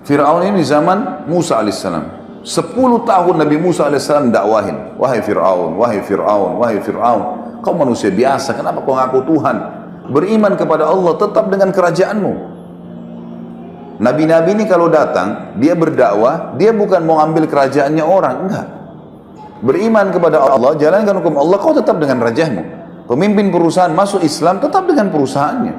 Fir'aun ini zaman Musa alaihissalam. 10 tahun Nabi Musa alaihissalam dakwahin. Wahai Fir'aun, wahai Fir'aun, wahai Fir'aun. Kau manusia biasa, kenapa kau ngaku Tuhan? Beriman kepada Allah, tetap dengan kerajaanmu. Nabi-nabi ini kalau datang, dia berdakwah, dia bukan mau ambil kerajaannya orang, enggak. Beriman kepada Allah, jalankan hukum Allah, kau tetap dengan rajahmu. Pemimpin perusahaan masuk Islam, tetap dengan perusahaannya.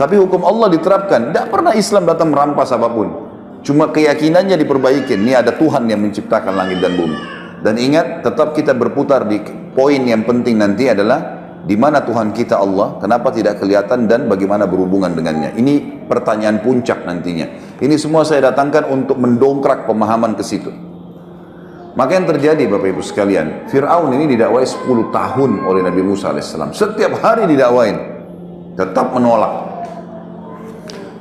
Tapi hukum Allah diterapkan. Tidak pernah Islam datang merampas apapun. Cuma keyakinannya diperbaiki. Ini ada Tuhan yang menciptakan langit dan bumi. Dan ingat, tetap kita berputar di poin yang penting nanti adalah di mana Tuhan kita Allah, kenapa tidak kelihatan dan bagaimana berhubungan dengannya. Ini pertanyaan puncak nantinya. Ini semua saya datangkan untuk mendongkrak pemahaman ke situ. Maka yang terjadi Bapak Ibu sekalian, Fir'aun ini didakwai 10 tahun oleh Nabi Musa alaihissalam. Setiap hari didakwain, tetap menolak.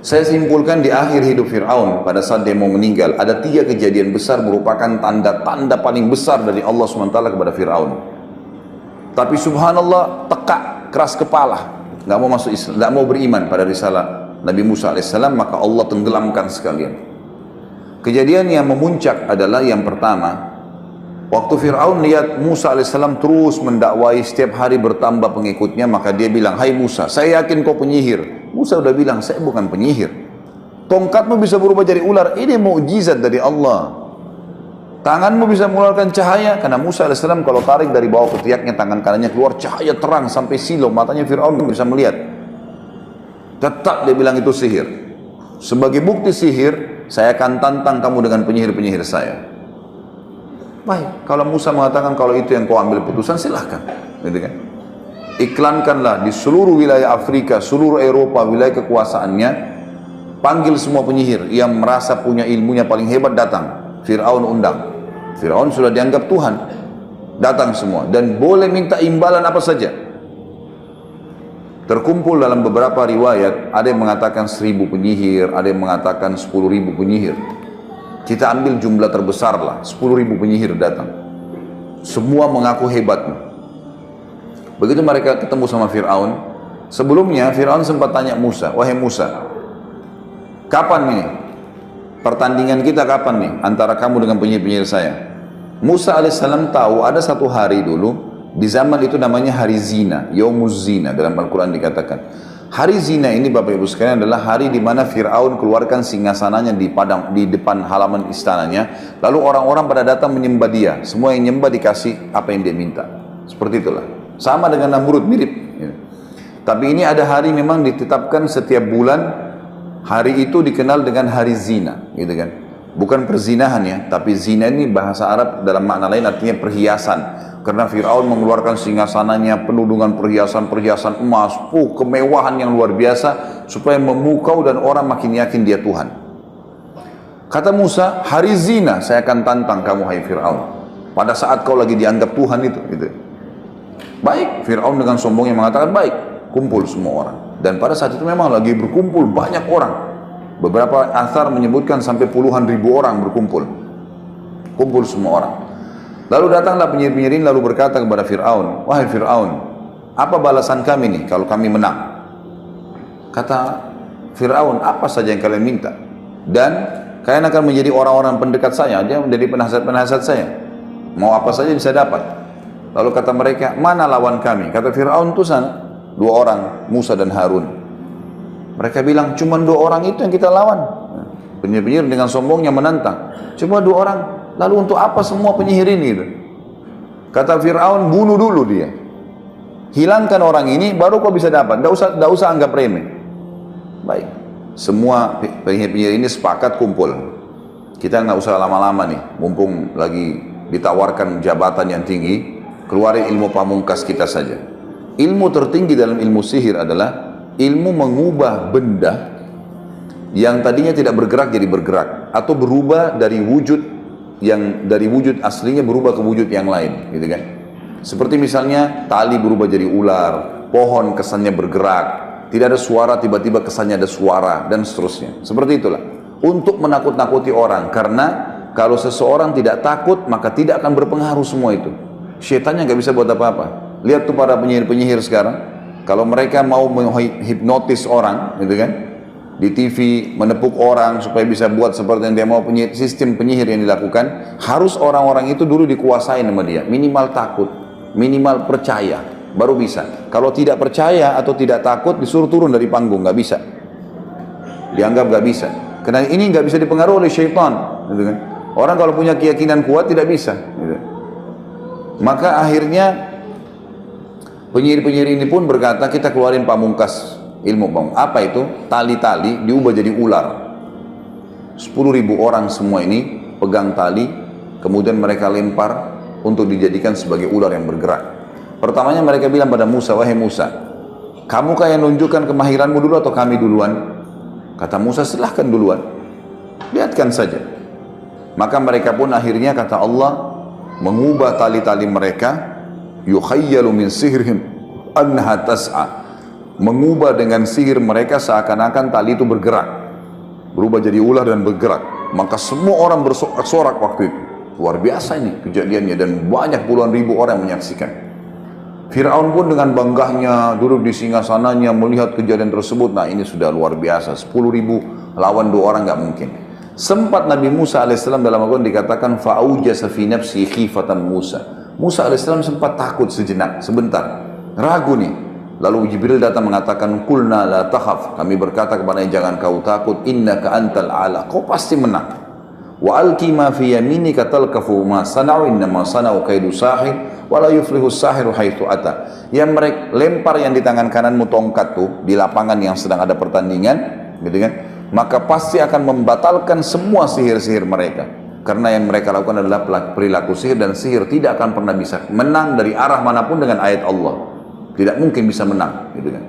Saya simpulkan di akhir hidup Fir'aun pada saat dia mau meninggal, ada 3 kejadian besar merupakan tanda-tanda paling besar dari Allah SWT kepada Fir'aun. Tapi subhanallah, tekak, keras kepala, nggak mau masuk Islam, nggak mau beriman pada risalah Nabi Musa alaihissalam, maka Allah tenggelamkan sekalian. Kejadian yang memuncak adalah yang pertama, waktu Fir'aun lihat Musa alaihissalam terus mendakwai, setiap hari bertambah pengikutnya, maka dia bilang, hai Musa, saya yakin kau penyihir. Musa udah bilang, saya bukan penyihir. Tongkatmu bisa berubah jadi ular, ini mukjizat dari Allah. Tanganmu bisa mengeluarkan cahaya, karena Musa alaihissalam kalau tarik dari bawah ketiaknya, tangan kanannya keluar cahaya terang sampai silau, matanya Fir'aun bisa melihat. Tetap dia bilang itu sihir. Sebagai bukti sihir, saya akan tantang kamu dengan penyihir-penyihir saya. Baik, kalau Musa mengatakan kalau itu yang kau ambil putusan, silahkan. Gitu kan? Iklankanlah di seluruh wilayah Afrika, seluruh Eropa, wilayah kekuasaannya, panggil semua penyihir yang merasa punya ilmunya paling hebat datang. Fir'aun undang. Fir'aun sudah dianggap Tuhan, datang semua dan boleh minta imbalan apa saja. Terkumpul dalam beberapa riwayat, ada yang mengatakan 1000 penyihir, ada yang mengatakan 10.000 penyihir. Kita ambil jumlah terbesar lah, 10.000 penyihir datang. Semua mengaku hebat. Begitu mereka ketemu sama Fir'aun, sebelumnya Fir'aun sempat tanya Musa, wahai Musa, kapan nih pertandingan kita, kapan nih antara kamu dengan penyihir-penyihir saya? Musa alaihissalam tahu ada satu hari dulu, di zaman itu namanya hari zina, Yaumuz Zina, dalam Al-Quran dikatakan. Hari zina ini Bapak Ibu sekalian adalah hari di mana Fir'aun keluarkan singgasananya di depan halaman istananya, lalu orang-orang pada datang menyembah dia, semua yang menyembah dikasih apa yang dia minta. Seperti itulah. Sama dengan Namrud, mirip. Tapi ini ada hari memang ditetapkan setiap bulan, hari itu dikenal dengan hari zina, gitu kan? Bukan perzinahan ya, tapi zina ini bahasa Arab dalam makna lain artinya perhiasan. Karena Fir'aun mengeluarkan singgasananya penuh dengan perhiasan-perhiasan emas, kemewahan yang luar biasa, supaya memukau dan orang makin yakin dia Tuhan. Kata Musa, hari zina saya akan tantang kamu hai Fir'aun. Pada saat kau lagi dianggap Tuhan itu, gitu. Baik, Fir'aun dengan sombongnya mengatakan baik, kumpul semua orang. Dan pada saat itu memang lagi berkumpul banyak orang. Beberapa athar menyebutkan sampai puluhan ribu orang berkumpul. Kumpul semua orang. Lalu datanglah penyihir-penyihir ini lalu berkata kepada Fir'aun, wahai Fir'aun, apa balasan kami nih kalau kami menang? Kata Fir'aun, apa saja yang kalian minta? Dan kalian akan menjadi orang-orang pendekat saya, dia menjadi penasihat-penasihat saya. Mau apa saja bisa dapat. Lalu kata mereka, mana lawan kami? Kata Fir'aun itu sana, 2 orang, Musa dan Harun. Mereka bilang, cuma 2 orang itu yang kita lawan. Penyihir-penyihir dengan sombongnya menantang. Cuma 2 orang, lalu untuk apa semua penyihir ini? Kata Fir'aun, bunuh dulu dia. Hilangkan orang ini, baru kau bisa dapat. Tidak usah anggap remeh. Baik, semua penyihir-penyihir ini sepakat kumpul. Kita nggak usah lama-lama nih, mumpung lagi ditawarkan jabatan yang tinggi. Keluarin ilmu pamungkas kita saja. Ilmu tertinggi dalam ilmu sihir adalah ilmu mengubah benda yang tadinya tidak bergerak jadi bergerak, atau berubah dari wujud aslinya berubah ke wujud yang lain, gitu kan? Seperti misalnya tali berubah jadi ular, pohon kesannya bergerak, tidak ada suara tiba-tiba kesannya ada suara, dan seterusnya. Seperti itulah. Untuk menakut-nakuti orang, karena kalau seseorang tidak takut maka tidak akan berpengaruh semua itu. Syaitannya nggak bisa buat apa-apa. Lihat tuh para penyihir-penyihir sekarang, kalau mereka mau menghipnotis orang, gitu kan, di TV, menepuk orang supaya bisa buat seperti yang dia mau. Sistem penyihir yang dilakukan, harus orang-orang itu dulu dikuasai sama dia, minimal takut, minimal percaya, baru bisa. Kalau tidak percaya atau tidak takut, disuruh turun dari panggung, nggak bisa, dianggap nggak bisa, karena ini nggak bisa dipengaruhi oleh syaitan, gitu kan. Orang kalau punya keyakinan kuat tidak bisa, gitu. Maka akhirnya penyihir-penyihir ini pun berkata, kita keluarin pamungkas ilmu bang. Apa itu? Tali-tali diubah jadi ular. 10.000 orang semua ini pegang tali, kemudian mereka lempar untuk dijadikan sebagai ular yang bergerak. Pertamanya mereka bilang pada Musa, wahai Musa, kamu yang nunjukkan kemahiranmu dulu atau kami duluan? Kata Musa, silahkan duluan, lihatkan saja. Maka mereka pun akhirnya, kata Allah, mengubah tali-tali mereka, yukhayyalu min sihrihim annaha tas'a, mengubah dengan sihir mereka seakan-akan tali itu bergerak, berubah jadi ular dan bergerak. Maka semua orang bersorak-sorak waktu itu. Luar biasa ini kejadiannya, dan banyak puluhan ribu orang menyaksikan. Fir'aun pun dengan banggahnya duduk di singgasananya melihat kejadian tersebut. Nah, ini sudah luar biasa, 10.000 lawan 2 orang nggak mungkin. Sempat Nabi Musa alaihissalam dalam Al-Quran dikatakan fa'aujasa fi nafsi khifatan Musa. Musa alaihissalam sempat takut sejenak, sebentar, ragu nih. Lalu Jibril datang mengatakan, kulna la takhaf, kami berkata kepadanya, jangan kau takut, innaka antal ala, kau pasti menang. Wa alqi ma fi yaminika talqafu ma sana'u innama sana'u kaidu sahir wa la yuflihu sahiru haitsu ata. Yang mereka lempar yang di tangan kananmu tongkat tuh di lapangan yang sedang ada pertandingan, gitu kan? Maka pasti akan membatalkan semua sihir-sihir mereka. Karena yang mereka lakukan adalah perilaku sihir, dan sihir tidak akan pernah bisa menang dari arah manapun dengan ayat Allah. Tidak mungkin bisa menang, gitu kan.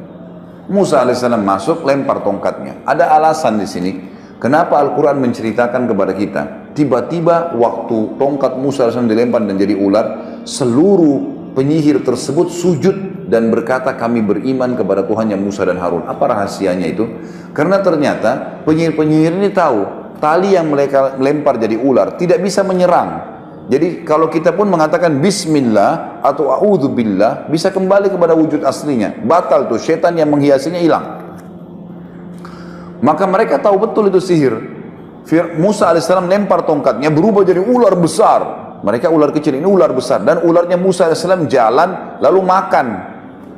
Musa alaihissalam masuk, lempar tongkatnya. Ada alasan di sini kenapa Al-Quran menceritakan kepada kita. Tiba-tiba waktu tongkat Musa alaihissalam dilempar dan jadi ular, seluruh penyihir tersebut sujud dan berkata, kami beriman kepada Tuhannya Musa dan Harun. Apa rahasianya itu? Karena ternyata penyihir-penyihir ini tahu tali yang mereka lempar jadi ular tidak bisa menyerang. Jadi kalau kita pun mengatakan bismillah atau a'udzubillah, bisa kembali kepada wujud aslinya. Batal tuh, setan yang menghiasinya hilang. Maka mereka tahu betul itu sihir. Musa alaihissalam lempar tongkatnya, berubah jadi ular besar. Mereka ular kecil, ini ular besar. Dan ularnya Musa alaihissalam jalan lalu makan.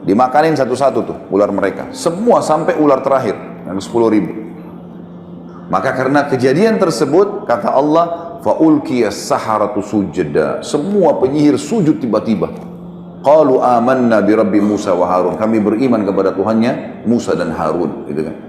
Dimakanin satu-satu tuh ular mereka. Semua sampai ular terakhir yang 10.000. Maka karena kejadian tersebut, kata Allah, fa'ulqiyas saharatu sujada, semua penyihir sujud tiba-tiba. Qalu amanna bi rabbi Musa wa Harun, kami beriman kepada Tuhannya Musa dan Harun, gitu kan.